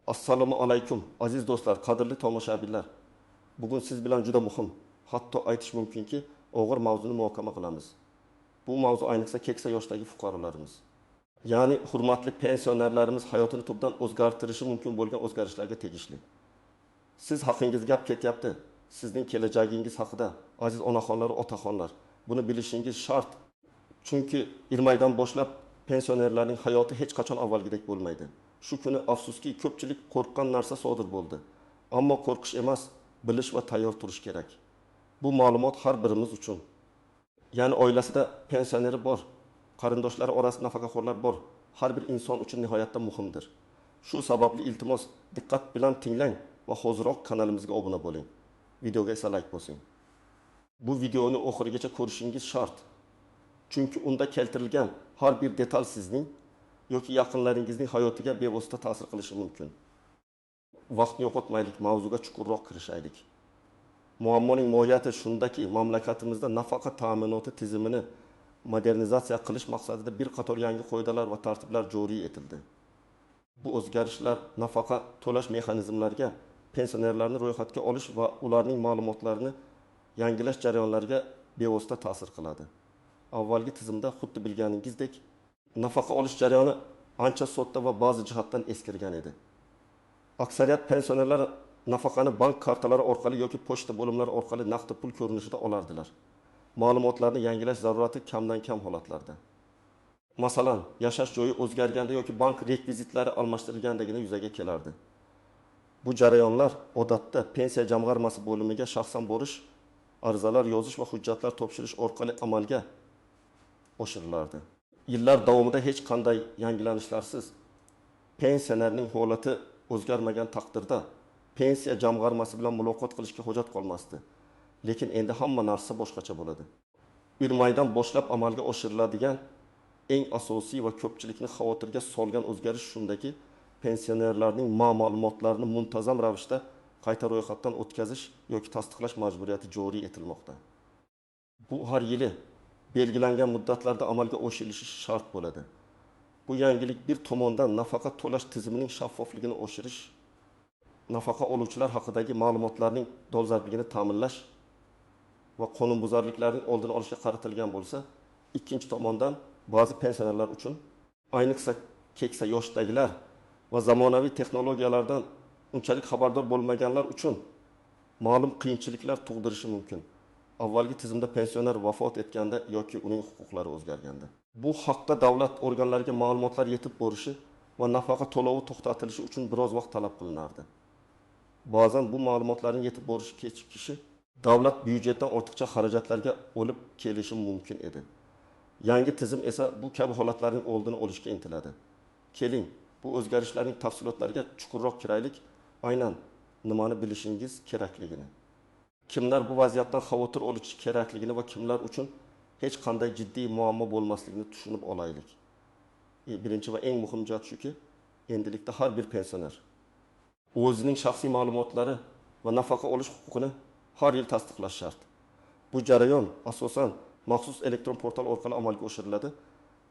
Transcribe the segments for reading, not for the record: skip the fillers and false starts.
Assalomu alaykum aziz do'stlar, qadrli tomoshabinlar. Bugun siz bilan juda muhim, hatto aytish mumkinki, og'ir mavzuni muhokama qilamiz. Bu mavzu ayniqsa keksa yoshdagi fuqarolarimiz. Ya'ni hurmatli pensionerlarimiz hayotini tubdan o'zgartirishi mumkin bo'lgan o'zgarishlarga tegishli. Siz haqingizda gap ketyapti. Sizning kelajagingiz haqida, aziz onaxonlar, otaxonlar, buni bilishingiz shart. Chunki 20 oydan boshlab pensionerlarning hayoti hech qachon avvalgidek bo'lmaydi. Shu kuni afsuski ko'pchilik qo'rqqan narsa sodir bo'ldi. Ammo qo'rqish emas, bilish va tayyor turish kerak. Bu ma'lumot har birimiz uchun. Ya'ni oilasida pensioneri bor, qarindoshlari orasida nafaqaxo'rlar bor. Har bir inson uchun nihoyatda muhimdir. Shu sababli iltimos diqqat bilan tinglang va hoziroq kanalimizga obuna bo'ling. Videoga esa like bosing. Bu videoni oxirigacha ko'rishingiz shart. Chunki unda keltirilgan har bir detal sizning yoki yaqinlaringizning hayotiga bevosita ta'sir qilishi mumkin. Vaqtni yo'qotmaylik, mavzuga chuqurroq kirishaylik. Muammoning mohiyati shundaki, mamlakatimizda nafaqa ta'minoti tizimini modernizatsiya qilish maqsadida bir qator yangi qoidalar va tartiblar joriy etildi. Bu o'zgarishlar nafaqa to'lash mexanizmlariga, pensionerlarni ro'yxatga olish va ularning ma'lumotlarini yangilash jarayonlariga bevosita ta'sir qiladi. Avvalgi tizimda xuddi bilganingizdek, nafaqa olish jarayoni ancha sodda va ba'zi jihatdan eskirgan edi. Aksariyat pensionerlar nafaqani bank kartalari orqali yoki pochta bo'limlari orqali naqd pul ko'rinishida olardilar. Ma'lumotlarni yangilash zarurati kamdan kam holatlarda. Masalan, yashash joyi o'zgarganda yoki bank rekvizitlari almashtirilgandagina yuzaga kelardi. Bu jarayonlar odatda pensiya jamg'armasi bo'limiga shaxsan borish, arizalar yozish va hujjatlar topshirish orqali amalga oshirilardi. Yillar davomida hech qanday yangilanishlarsiz pensionerning holati o'zgarmagan taqdirda pensiya jamg'armasi bilan muloqot qilishga hojat qolmasdi. Lekin endi hamma narsa boshqacha bo'ladi. 1 maydan boshlab amalga oshiriladigan eng asosiy va ko'pchilikni xavotirga solgan o'zgarish shundaki, pensionerlarning ma'lumotlarini muntazam ravishda qayta ro'yxatdan o'tkazish yoki tasdiqlash majburiyati joriy etilmoqda. Bu har yili belgilangan muddatlarda amalga oshirilishi shart bo'ladi. Bu yangilik bir tomondan nafaqa to'lash tizimining shaffofligini oshirish, nafaqa oluvchilar haqidagi ma'lumotlarning dolzarbligini ta'minlash va qonunbuzarliklarning oldini olishga qaratilgan bo'lsa, ikkinchi tomondan ba'zi pensionerlar uchun, ayniqsa keksa yoshdagilar va zamonaviy texnologiyalardan unchalik xabardor bo'lmaganlar uchun ma'lum qiyinchiliklar tug'dirishi mumkin. Avvalgi tizimda pensioner vafot etganda yoki uning huquqlari o'zgarganda. Bu haqda davlat organlariga ma'lumotlar yetib borishi va nafaqa to'lovi to'xtatilishi uchun biroz vaqt talab qilinardi. Ba'zan bu ma'lumotlarning yetib borishi kechikishi davlat byudjetidan ortiqcha xarajatlarga olib kelishi mumkin edi. Yangi tizim esa bu kabi holatlarning oldini olishga intiladi. Keling, bu o'zgarishlarning tafsilotlariga chuqurroq kiraylik, aynan nimani bilishingiz kerakligini. Kimlar bu vaziyatdan xavotir olishi kerakligini va kimlar uchun hech qanday jiddiy muammo bo'lmasligini tushunib olaylik. Birinchi va eng muhim jihat shuki, endilikda har bir pensioner o'zining shaxsiy ma'lumotlari va nafaqa olish huquqini har yil tasdiqlash shart. Bu jarayon asosan maxsus elektron portal orqali amalga oshiriladi.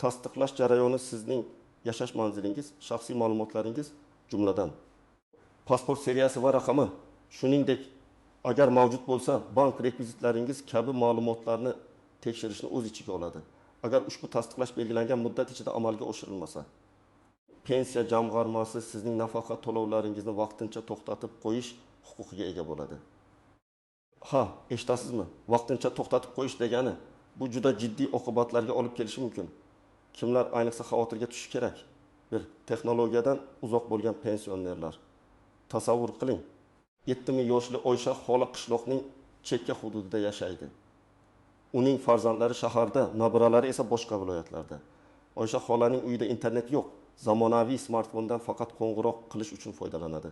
Tasdiqlash jarayoni sizning yashash manzilingiz, shaxsiy ma'lumotlaringiz, jumladan pasport seriyasi va raqami, shuningdek agar mavjud bo'lsa, bank rekvizitlaringiz kabi ma'lumotlarni tekshirishni o'z ichiga oladi. Agar ushbu tasdiqlash belgilangan muddat ichida amalga oshirilmasa, pensiya jamg'armasi sizning nafaqa to'lovlaringizni vaqtincha to'xtatib qo'yish huquqiga ega bo'ladi. Ha, eshitasizmi? Vaqtincha to'xtatib qo'yish degani bu juda jiddiy oqibatlarga olib kelishi mumkin. Kimlar ayniqsa xavotirga tushishi kerak? 1. Texnologiyadan uzoq bo'lgan pensionerlar. Tasavvur qiling. 7000 yoshli Oysha xola qishloqning chekka hududida yashaydi. Uning farzandlari shaharda, nabiralari esa boshqa viloyatlarda. Oysha xolaning uyida internet yo'q. Zamonaviy smartfondan faqat qo'ng'iroq qilish uchun foydalanadi.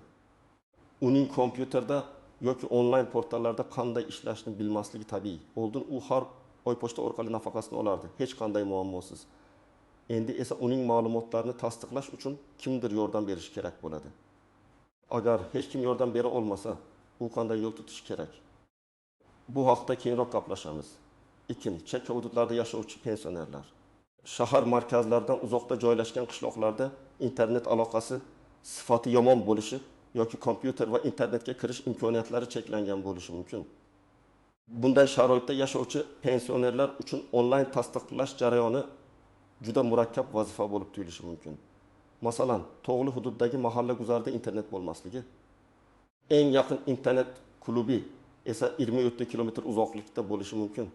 Uning kompyuterda yoki onlayn portallarda qanday ishlashni bilmasligi tabiiy. Oldin u har oy pochta orqali nafaqasini olardi, hech qanday muammosiz. Endi esa uning ma'lumotlarini tasdiqlash uchun kimdir yordam berishi kerak bo'ladi. Agar hech kim yordam bera olmasa, u qanday yo'l tutish kerak? Bu haqda keyinroq gaplashamiz. 2. Chekka hududlarda yashovchi pensionerlar. Shahar markazlaridan uzoqda joylashgan qishloqlarda internet aloqasi sifati yomon bo'lishi yoki kompyuter va internetga kirish imkoniyatlari cheklangan bo'lishi mumkin. Bunday sharoitda yashovchi pensionerlar uchun onlayn tasdiqlash jarayoni juda murakkab vazifa bo'lib tuyulishi mumkin. Masalan, tog'li hududdagi mahalla guzarida internet bo'lmasligi, eng yaqin internet klubi esa 27 kilometr uzoqlikda bo'lishi mumkin.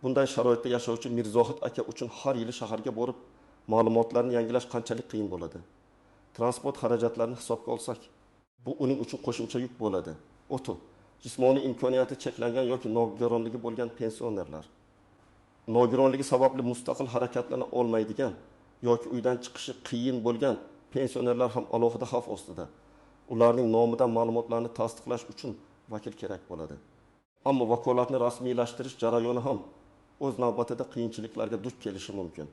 Bunday sharoitda yashovchi Mirzohid aka uchun har yili shaharga borib ma'lumotlarni yangilash qanchalik qiyin bo'ladi. Transport xarajatlarini hisobga olsak, bu uning uchun qo'shimcha yuk bo'ladi. O'to, jismoniy imkoniyati cheklangan yoki nogironligi bo'lgan pensionerlar, nogironligi sababli mustaqil harakatlana olmaydigan yoki uydan chiqishi qiyin bo'lgan pensionerlar ham alohida xavf ostida. Ularning nomidan ma'lumotlarni tasdiqlash uchun vakil kerak bo'ladi. Ammo vakolatni rasmiylashtirish jarayoni ham o'z navbatida qiyinchiliklarga duch kelishi mumkin.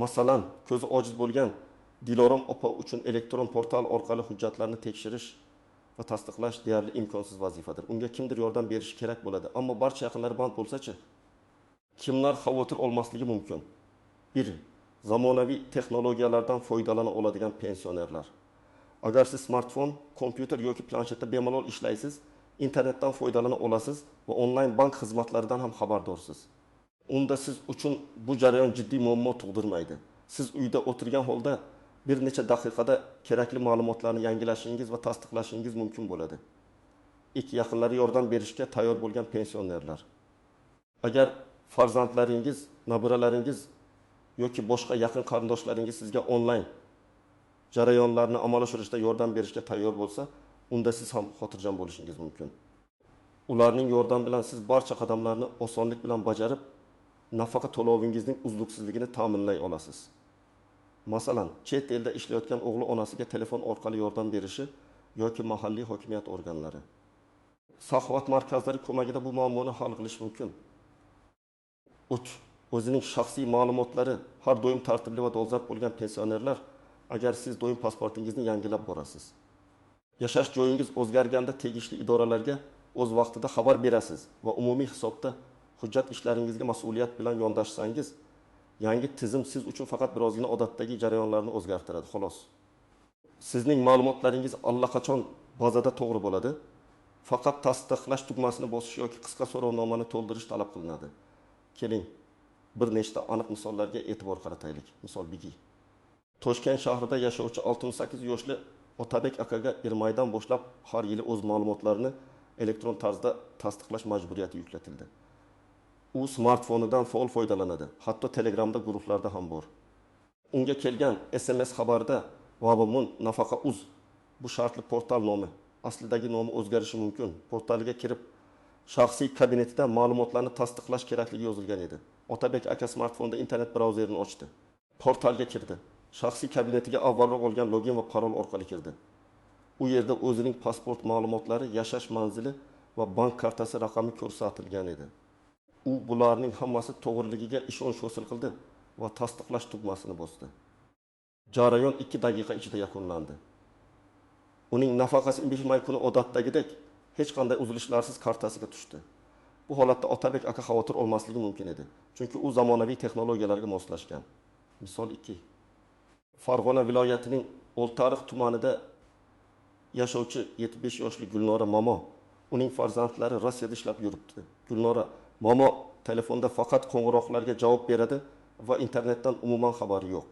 Masalan, ko'zi ojiz bo'lgan Dilorom opa uchun elektron portal orqali hujjatlarni tekshirish va tasdiqlash deyarli imkonsiz vazifadir. Unga kimdir yordam berishi kerak bo'ladi, ammo barcha yaqinlari band bo'lsa-chi? Kimlar xavotir olmasligi mumkin? 1. Zamonaviy texnologiyalardan foydalana oladigan pensionerlar. Agar siz smartfon, kompyuter yoki planshetda bemalol ishlaysiz, internetdan foydalana olasiz va onlayn bank xizmatlaridan ham xabardorsiz. Unda siz uchun bu jarayon jiddiy muammo tug'dirmaydi. Siz uyda o'tirgan holda bir necha daqiqada kerakli ma'lumotlarni yangilashingiz va tasdiqlashingiz mumkin bo'ladi. 2. Yaqinlari yordam berishga tayyor bo'lgan pensionerlar. Agar farzandlaringiz, nabiralaringiz yoki boshqa yaqin qarindoshlaringiz sizga onlayn jarayonlarni amalga oshirishda yordam berishga tayyor bo'lsa, unda siz ham xotirjam bo'lishingiz mumkin. Ularning yordami bilan siz barcha qadamlarni osonlik bilan bajarib, nafaqa to'lovingizning uzluksizligini ta'minlay olasiz. Masalan, chet elda ishlayotgan o'g'li onasiga telefon orqali yordam berishi yoki mahalliy hokimiyat organlari. Saqovat markazlari ko'magida bu muammoni hal qilish mumkin. 3. O'zining shaxsiy ma'lumotlari har doim tartibli va dolzarb bo'lgan pensionerlar, agar siz doim pasportingizni yangilab borasiz, yashash joyingiz o'zgarganda tegishli idoralarga o'z vaqtida xabar berasiz va umumiy hisobda hujjat ishlaringizga mas'uliyat bilan yondashsangiz, yangi tizim siz uchun faqat birozgina odatdagi jarayonlarni o'zgartiradi, xolos. Sizning ma'lumotlaringiz allaqachon bazada to'g'ri bo'ladi. Faqat tasdiqlash tugmasini bosish yoki qisqa so'rovnomani to'ldirish talab qilinadi. Keling, bir nechta aniq misollarga e'tibor qarataylik. Misol Bigi. Toshkent shahrida yashovchi 68 yoshli Otabek akaga Irmaydan boshlab har yili o'z ma'lumotlarini elektron tarzda tasdiqlash majburiyati yuklatildi. U smartfonidan faol foydalanadi. Hatto Telegramda guruhlarda ham bor. Unga kelgan SMS xabarida Vabamun nafaqa uz bu shartli portal nomi, aslidagi nomi o'zgarishi mumkin. Portaliga kirib, shaxsiy kabinetida ma'lumotlarni tasdiqlash kerakligi yozilgan edi. Otabek aka smartfonda internet brauzerini ochdi. Portalga kirdi. Shaxsiy kabinetiga avvalroq olgan login va parol orqali kirdi. U yerda o'zining pasport ma'lumotlari, yashash manzili va bank kartasi raqami ko'rsatilgan edi. U bularning hammasi to'g'riligiga ishonch hosil qildi va tasdiqlash tugmasini bosdi. Jarayon 2 daqiqa ichida yakunlandi. Uning nafaqasi 15 may kuni odatdagidek hech qanday uzilishlarsiz kartasiga tushdi. Bu holatda Otabek aka xavotir olmasligi mumkin edi, chunki u zamonaviy texnologiyalarga moslashgan. Misol 2. Farg'ona viloyatining Oltiariq tumanida yashovchi 75 yoshli Gulnora Momo, uning farzandlari Rossiyada ishlab yuribdi. Gulnora Momo telefonda faqat qo'ng'iroqlarga javob beradi va internetdan umuman xabari yo'q.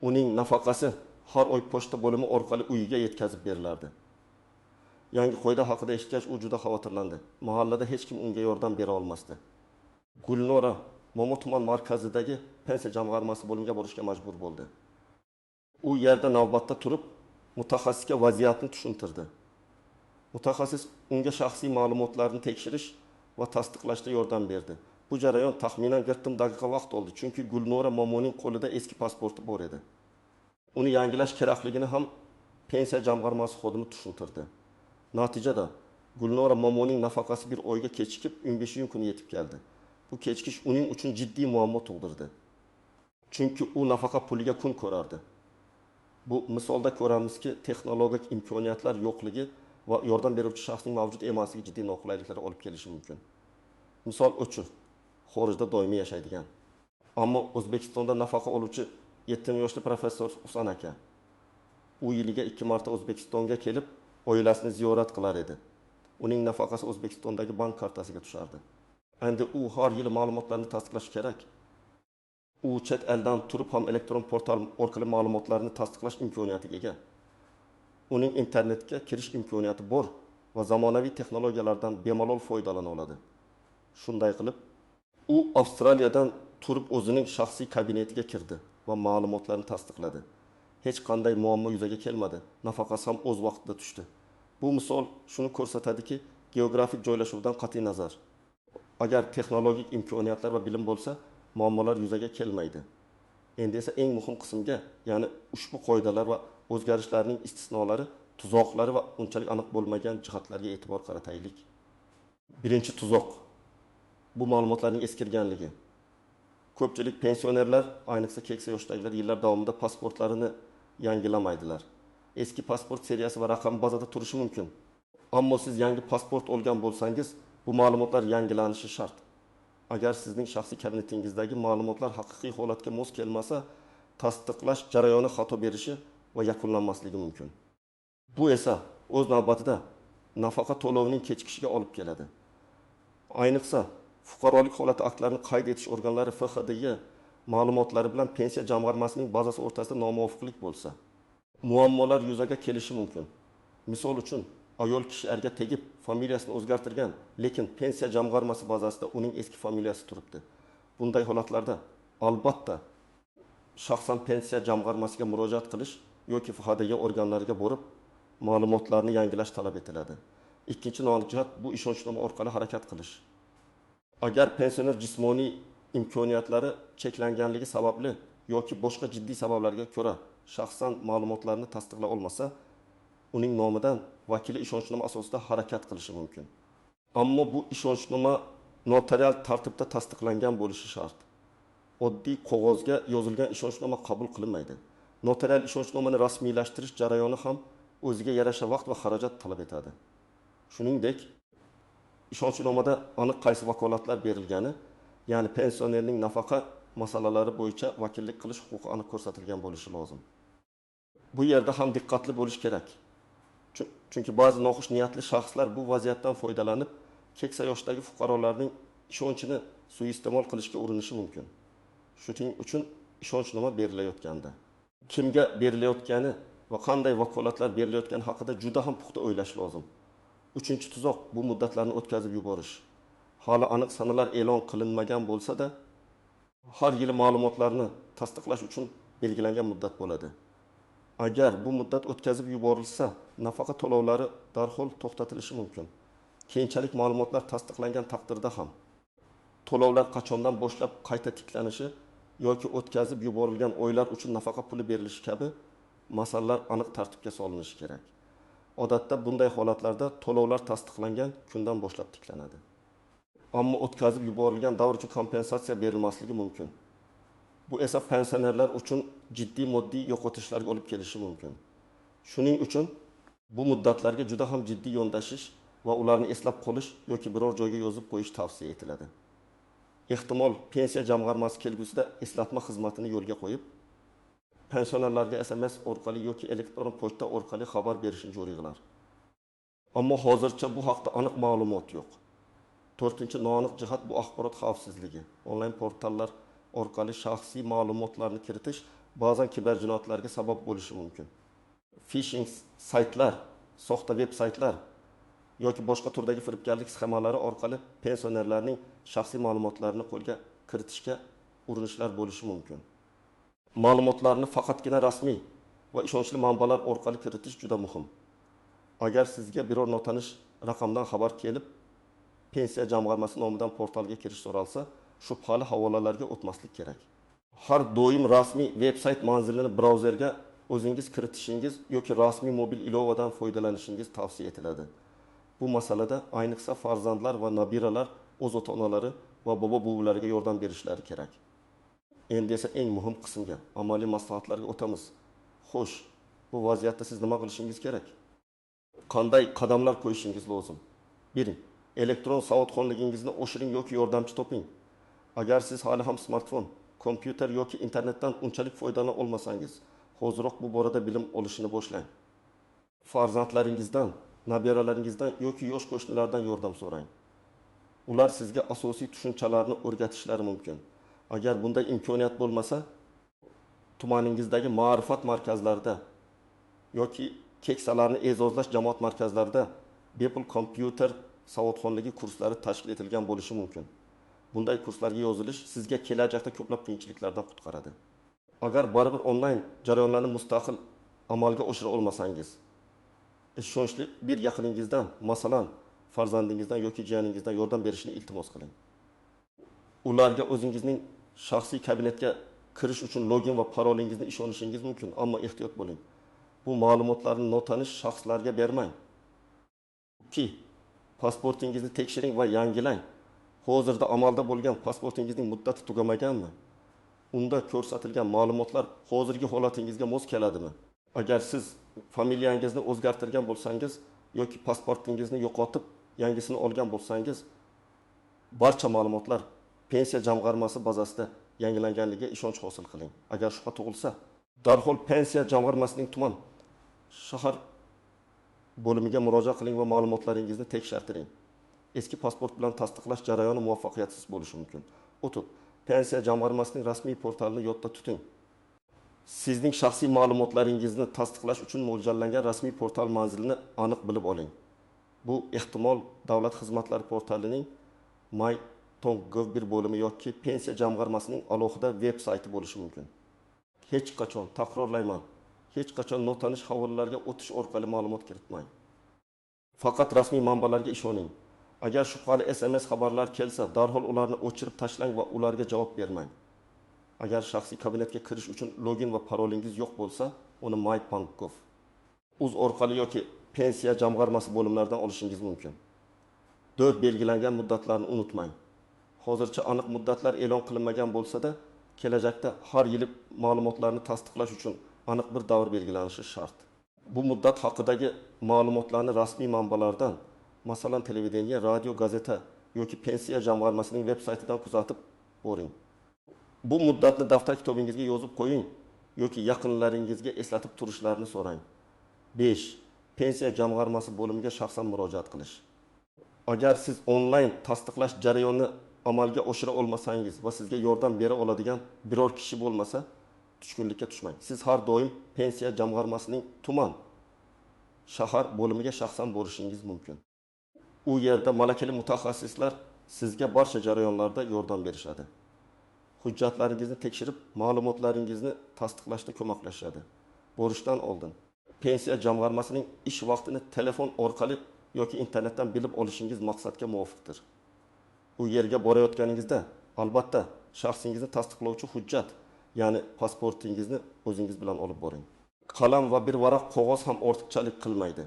Uning nafaqasi har oy pochta bo'limi orqali uyiga yetkazib berilardi. Yangi qoida haqida eshitgach, u juda xavotirlandi. Mahallada hech kim unga yordam bera olmasdi. Gulnora Momo tuman markazidagi pensiya jamg'armasi bo'limiga borishga majbur bo'ldi. U yerda navbatda turib, mutaxassisga vaziyatni tushuntirdi. Mutaxassis unga shaxsiy ma'lumotlarni tekshirish va tasdiqlashda yordam berdi. Bu jarayon taxminan 40 daqiqa vaqt oldi, chunki Gulnora Momoning qo'lida eski pasporti bor edi. Uni yangilash kerakligini ham pensiya jamg'armasi xodimi tushuntirdi. Natijada Gulnora Momoning nafaqasi bir oyga kechikib 15 kuni yetib keldi. Bu kechikish uning uchun jiddiy muammo tug'dirdi. Chunki u nafaqa puliga kun ko'rardi. Bu misolda ko'ramizki, texnologik imkoniyatlar yo'qligi va yordam beruvchi shaxsning mavjud emasligi jiddiy noqulayliklarga olib kelishi mumkin. Misol uchun, xorijda doimiy yashaydigan, ammo O'zbekistonda nafaqa oluvchi 7 yoshli professor Husan aka. U yiliga 2 marta O'zbekistonga kelib, oilasini ziyorat qilar edi. Uning nafaqasi O'zbekistondagi bank kartasiga tushardi. Endi u har yili ma'lumotlarni tasdiqlash kerak. U chet eldan turib ham elektron portal orqali ma'lumotlarni tasdiqlash imkoniyatiga ega. Uning internetga kirish imkoniyati bor va zamonaviy texnologiyalardan bemalol foydalana oladi. Shunday qilib, u Avstraliyadan turib o'zining shaxsiy kabinetiga kirdi va ma'lumotlarni tasdiqladi. Hech qanday muammo yuzaga kelmadi. Nafaqasi ham o'z vaqtida tushdi. Bu misol shuni ko'rsatadiki, geografik joylashuvdan qat'iy nazar, agar texnologik imkoniyatlar va bilim bo'lsa, muammolar yuzaga kelmaydi. Endi esa eng muhim qismga, ya'ni ushbu qoidalar va o'zgarishlarning istisnolari, tuzoqlari va unchalik aniq bo'lmagan jihatlarga e'tibor qarataylik. Birinchi tuzoq. Bu ma'lumotlarning eskirganligi. Ko'pchilik pensionerlar, ayniqsa keksa yoshdagilar yillar davomida pasportlarini yangilamaydilar. Eski pasport seriyasi va raqam bazada turishi mumkin. Ammo siz yangi pasport olgan bo'lsangiz, bu ma'lumotlar yangilanishi shart. Agar sizning shaxsiy kabinetingizdagi ma'lumotlar haqiqiy holatga mos kelmasa, tasdiqlash jarayoni xato berishi va yakunlanmasligi mumkin. Bu esa o'z navbatida nafaqa to'lovining kechikishiga olib keladi. Ayniqsa fuqarolik holati aktlarini qayd etish organlari FHDY ma'lumotlari bilan pensiya jamg'armasining bazasi o'rtasida nomuvofiqlik bo'lsa, muammolar yuzaga kelishi mumkin. Misol uchun, ayol kishi erga tegib, familiyasini o'zgartirgan, lekin pensiya jamg'armasi bazasida uning eski familiyasi turibdi. Bunday holatlarda albatta shaxsan pensiya jamg'armasiga murojaat qilish yoki FHDY organlariga borib ma'lumotlarni yangilash talab etiladi. Ikkinchi noaniq jihat bu ishonchnoma orqali harakat qilish. Agar pensioner jismoniy imkoniyatlari cheklanganligi sababli yoki boshqa jiddiy sabablarga ko'ra shaxsan ma'lumotlarni tasdiqlay olmasa, uning nomidan vakili ishonchnoma asosida harakat qilishi mumkin. Ammo bu ishonchnoma notarial tartibda tasdiqlangan bo'lishi shart. Oddiy qog'ozga yozilgan ishonchnoma qabul qilinmaydi. Notarial ishonchnomani rasmiylashtirish jarayoni ham o'ziga yarasha vaqt va xarajat talab etadi. Shuningdek, ishonchnomada aniq qaysi vakolatlar berilgani, ya'ni pensionerning nafaqa masalalari bo'yicha vakillik qilish huquqi aniq ko'rsatilgan bo'lishi lozim. Bu yerda ham diqqatli bo'lish kerak. Chunki ba'zi noxush niyatli shaxslar bu vaziyatdan foydalanib, keksa yoshdagi fuqarolarning ishonchini suiiste'mol qilishga urinishi mumkin. Shuning uchun ishonchnoma berilayotganda kimga berilayotgani va qanday vakolatlar berilayotgani haqida juda ham puxta o'ylash lozim. Uchinchi tuzoq bu muddatlarni o'tkazib yuborish. Hali aniq sanalar e'lon qilinmagan bo'lsa-da, har yili ma'lumotlarni tasdiqlash uchun belgilangan muddat bo'ladi. Agar bu muddat o'tkazib yuborilsa, nafaqa to'lovlari darhol to'xtatilishi mumkin. Keyinchalik ma'lumotlar tasdiqlangan taqdirda ham to'lovlar qachondan boshlab qayta tiklanishi yoki o'tkazib yuborilgan oylar uchun nafaqa puli berilishi kabi masalalar aniq tartibga solinishi kerak. Odatda bunday holatlarda to'lovlar tasdiqlangan kundan boshlab tiklanadi. Ammo o'tkazib yuborilgan davr uchun kompensatsiya berilmasligi mumkin. Bu esa pensionerlar uchun jiddiy moddiy yo'qotishlarga olib kelishi mumkin. Shuning uchun bu muddatlarga juda ham jiddiy yondashish va ularni eslab qolish yoki biror joyga yozib qo'yish tavsiya etiladi. Ehtimol pensiya jamg'armasi kelgusida eslatma xizmatini yo'lga qo'yib, pensionerlarga SMS orqali yoki elektron pochta orqali xabar berishni joriy qilar. Ammo hozircha bu haqda aniq ma'lumot yo'q. To'rtinchi noaniq jihat bu axborot xavfsizligi. Onlayn portallar orqali shaxsiy ma'lumotlarni kiritish ba'zan kiberjinoyatlarga sabab bo'lishi mumkin. Phishing saytlar, soxta veb-saytlar yoki boshqa turdagi firibgarlik sxemalari orqali pensionerlarning shaxsiy ma'lumotlarini qo'lga kiritishga urinishlar bo'lishi mumkin. Ma'lumotlarni faqatgina rasmiy va ishonchli manbalar orqali kiritish juda muhim. Agar sizga biror notanish raqamdan xabar kelib, pensiya jamg'armasi nomidan portalga kirish so'ralsa, shubhali havolalarga o'tmaslik kerak. Har doim rasmiy veb-sayt manzilini brauzerga o'zingiz kiritishingiz yoki rasmiy mobil ilovadan foydalanishingiz tavsiya etiladi. Bu masalada ayniqsa farzandlar va nabiralar o'z ota-onalari va bobo-buvilariga yordam berishlari kerak. Endi esa eng muhim qismga, amaliy maslahatlarga o'tamiz. Xo'sh, bu vaziyatda siz nima qilishingiz kerak? Qanday qadamlar qo'yishingiz lozim? 1. Elektron savodxonligingizni oshiring yoki yordamchi toping. Agar siz hali ham smartfon, kompyuter yoki internetdan unchalik foydalana olmasangiz, hoziroq bu borada bilim olishni boshlang. Farzandlaringizdan, nabiralaringizdan yoki yosh qo'shnilardan yordam so'rang. Ular sizga asosiy tushunchalarni o'rgatishlari mumkin. Agar bunday imkoniyat bo'lmasa, tumaningizdagi ma'rifat markazlarida yoki keksalarni e'zozlash jamoat markazlarida bepul kompyuter savodxonligi kurslari tashkil etilgan bo'lishi mumkin. Bunday kurslarga yozilish sizga kelajakda ko'plab qiyinchiliklardan qutqaradi. Agar baribir onlayn jarayonlarni mustaqil amalga oshira olmasangiz, ishonchli bir yaqiningizdan, masalan, farzandingizdan yoki jiyaningizdan yordam berishni iltimos qiling. Ularga o'zingizning shaxsiy kabinetga kirish uchun login va parolingizni ishonishingiz mumkin, ammo ehtiyot bo'ling. Bu ma'lumotlarni notanish shaxslarga bermang. 2. Pasportingizni tekshiring va yangilang. Hozirda amalda bo'lgan pasportingizning muddati tugamaganmi? Unda ko'rsatilgan ma'lumotlar hozirgi holatingizga mos keladimi? Agar siz familiyangizni o'zgartirgan bo'lsangiz yoki pasportingizni yo'qotib, yangisini olgan bo'lsangiz, barcha ma'lumotlar pensiya jamg'armasi bazasida yangilanganligiga ishonch hosil qiling. Agar shubha tug'ilsa, darhol pensiya jamg'armasining tuman shahar bo'limiga murojaat qiling va ma'lumotlaringizni tekshirtiring. Eski pasport bilan tasdiqlash jarayoni muvaffaqiyatsiz bo'lishi mumkin. O'tib, pensiya jamg'armasining rasmiy portalini yodda tuting. Sizning shaxsiy ma'lumotlaringizni tasdiqlash uchun mo'ljallangan rasmiy portal manzilini aniq bilib oling. Bu ehtimol davlat xizmatlari portalining my.gov1 bo'limi yoki pensiya jamg'armasining alohida veb-sayti bo'lishi mumkin. Hech qachon, takrorlayman, hech qachon notanish havolalarga o'tish orqali ma'lumot kiritmang. Faqat rasmiy manbalarga ishoning. Agar shubhali SMS xabarlar kelsa, darhol ularni o'chirib tashlang va ularga javob bermang. Agar shaxsiy kabinetga kirish uchun login va parolingiz yo'q bo'lsa, uni my.gov uz orqali yoki pensiya jamg'armasi bo'limlaridan olishingiz mumkin. 4. Belgilangan muddatlarni unutmang. Hozircha aniq muddatlar e'lon qilinmagan bo'lsa-da, kelajakda har yili ma'lumotlarni tasdiqlash uchun aniq bir davr belgilanishi shart. Bu muddat haqidagi ma'lumotlarni rasmiy manbalardan, masalan, televideniya, radio, gazeta yoki pensiya jamg'armasining veb-saytidan kuzatib boring. Bu muddatni daftar kitobingizga yozib qo'ying yoki yaqinlaringizga eslatib turishlarini so'rang. 5. Pensiya jamg'armasi bo'limiga shaxsan murojaat qilish. Agar siz onlayn tasdiqlash jarayonini amalga oshira olmasangiz va sizga yordam bera oladigan biror kishi bo'lmasa, tushkunlikka tushmang. Siz har doim pensiya jamg'armasining tuman shahar bo'limiga shaxsan borishingiz mumkin. U yerda malakali mutaxassislar sizga barcha jarayonlarda yordam berishadi. Hujjatlaringizni tekshirib, ma'lumotlaringizni tasdiqlashda ko'maklashadi. Borishdan oldin pensiya jamg'armasining ish vaqtini telefon orqali yoki internetdan bilib olishingiz maqsadga muvofiqdir. U yerga borayotganingizda albatta shaxsingizni tasdiqlovchi hujjat, ya'ni pasportingizni o'zingiz bilan olib boring. Qalam va bir varaq qog'oz ham ortiqchalik qilmaydi.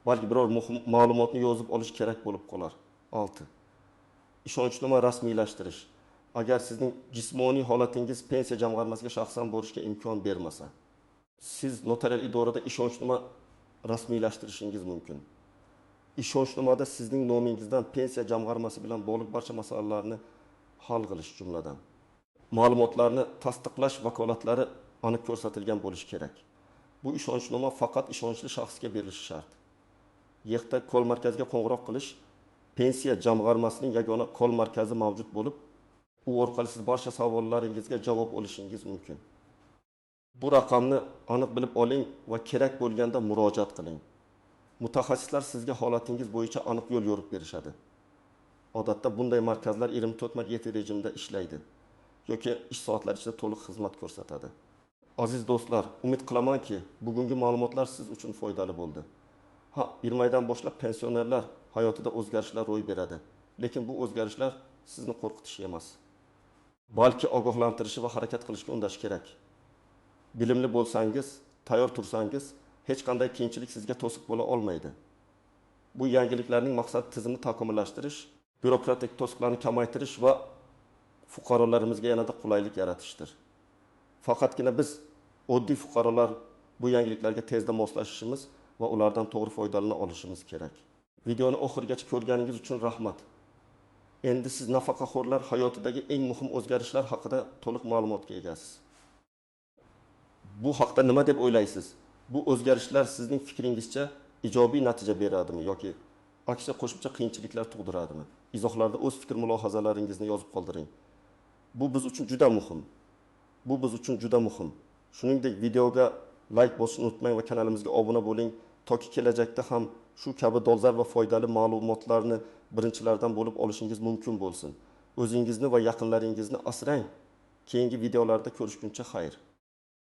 Balki biror muhim ma'lumotni yozib olish kerak bo'lib qolar. 6. Ishonchnoma rasmiylashtirish. Agar sizning jismoniy holatingiz pensiya jamg'armasiga shaxsan borishga imkon bermasa, siz notarial idorada ishonchnoma rasmiylashtirishingiz mumkin. Ishonchnomada sizning nomingizdan pensiya jamg'armasi bilan bog'liq barcha masalalarni hal qilish jumladan ma'lumotlarni tasdiqlash vakolatlari aniq ko'rsatilgan bo'lishi kerak. Bu ishonchnoma faqat ishonchli shaxsga berilishi shart. Yerda kol markaziga qo'ng'iroq qilish, pensiya jamg'armasining yagona kol markazi mavjud bo'lib, u orqali siz barcha savollaringizga javob olishingiz mumkin. Bu raqamni aniq bilib oling va kerak bo'lganda murojaat qiling. Mutaxassislar sizga holatingiz bo'yicha aniq yo'l yo'rib berishadi. Odatda bunday markazlar 24/7 rejimda ishlaydi yoki ish soatlari ichida to'liq xizmat ko'rsatadi. Aziz do'stlar, umid qilamanki, bugungi ma'lumotlar siz uchun foydali bo'ldi. 1 maydan boshlab pensionerlar hayotida o'zgarishlar ro'y beradi. Lekin bu o'zgarishlar sizni qo'rqitishi emas, balki ogohlantirishi va harakat qilishga undashi kerak. Bilimli bo'lsangiz, tayyor tursangiz, hech qanday qiyinchilik sizga to'siq bo'la olmaydi. Bu yangiliklarning maqsadi tizimni takomillashtirish, byurokratik to'siqlarni kamaytirish va fuqarolarimizga yanada qulaylik yaratishdir. Faqatgina biz oddiy fuqarolar bu yangiliklarga tezda moslashishimiz va ulardan to'g'ri foydalana olishimiz kerak. Videoni oxirigacha ko'rganingiz uchun rahmat. Endi siz nafaqaxo'rlar hayotidagi eng muhim o'zgarishlar haqida to'liq ma'lumotga egasiz. Bu haqda nima deb o'ylaysiz? Bu o'zgarishlar sizning fikringizcha ijobiy natija beradimi yoki aksiga qo'shimcha qiyinchiliklar tug'diradimi? Izohlarda o'z fikr mulohazalaringizni yozib qoldiring. Bu biz uchun juda muhim. Bu biz uchun juda muhim. Shuningdek, videoga like bosishni unutmang va kanalimizga obuna bo'ling, toki kelajakda ham shu kabi dolzarb va foydali ma'lumotlarni birinchilardan bo'lib olishingiz mumkin bo'lsin. O'zingizni va yaqinlaringizni asrang. Keyingi videolarda ko'rishguncha xayr.